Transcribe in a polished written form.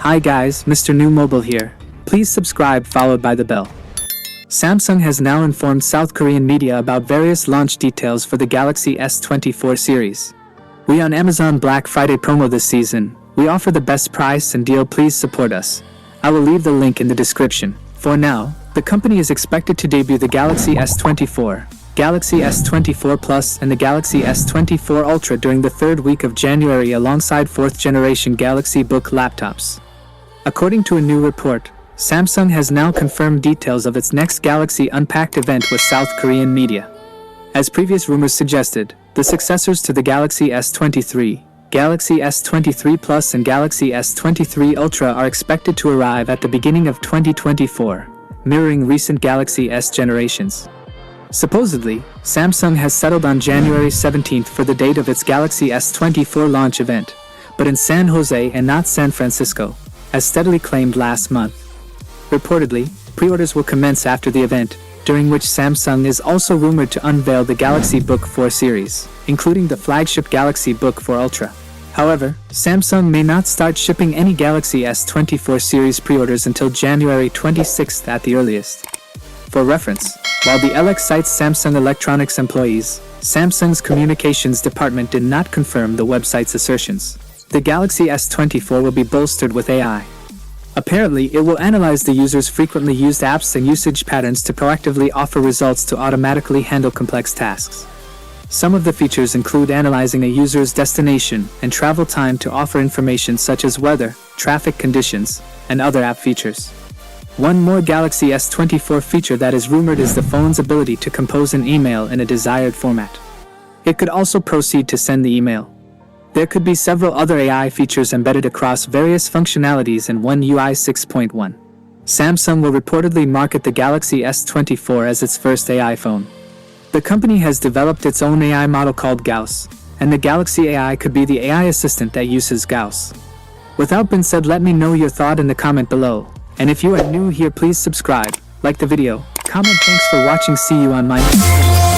Hi guys, Mrnewmobile here. Please subscribe followed by the bell. Samsung has now informed South Korean media about various launch details for the Galaxy S24 series. We on Amazon Black Friday promo this season. We offer the best price and deal, please support us. I will leave the link in the description. For now, the company is expected to debut the Galaxy S24, Galaxy S24 Plus and the Galaxy S24 Ultra during the third week of January alongside 4th generation Galaxy Book laptops. According to a new report, Samsung has now confirmed details of its next Galaxy Unpacked event with South Korean media. As previous rumors suggested, the successors to the Galaxy S23, Galaxy S23 Plus and Galaxy S23 Ultra are expected to arrive at the beginning of 2024, mirroring recent Galaxy S generations. Supposedly, Samsung has settled on January 17th for the date of its Galaxy S24 launch event, but in San Jose and not San Francisco, as steadily claimed last month. Reportedly, pre-orders will commence after the event, during which Samsung is also rumored to unveil the Galaxy Book 4 series, including the flagship Galaxy Book 4 Ultra. However, Samsung may not start shipping any Galaxy S24 series pre-orders until January 26th at the earliest. For reference, while the LX cites Samsung Electronics employees, Samsung's communications department did not confirm the website's assertions. The Galaxy S24 will be bolstered with AI. Apparently, it will analyze the user's frequently used apps and usage patterns to proactively offer results to automatically handle complex tasks. Some of the features include analyzing a user's destination and travel time to offer information such as weather, traffic conditions, and other app features. One more Galaxy S24 feature that is rumored is the phone's ability to compose an email in a desired format. It could also proceed to send the email. There could be several other AI features embedded across various functionalities in One UI 6.1. Samsung will reportedly market the Galaxy S24 as its first AI phone. The company has developed its own AI model called Gauss, and the Galaxy AI could be the AI assistant that uses Gauss. Without being said, let me know your thought in the comment below. And if you are new here, please subscribe, like the video, comment. Thanks for watching. See you on my next video.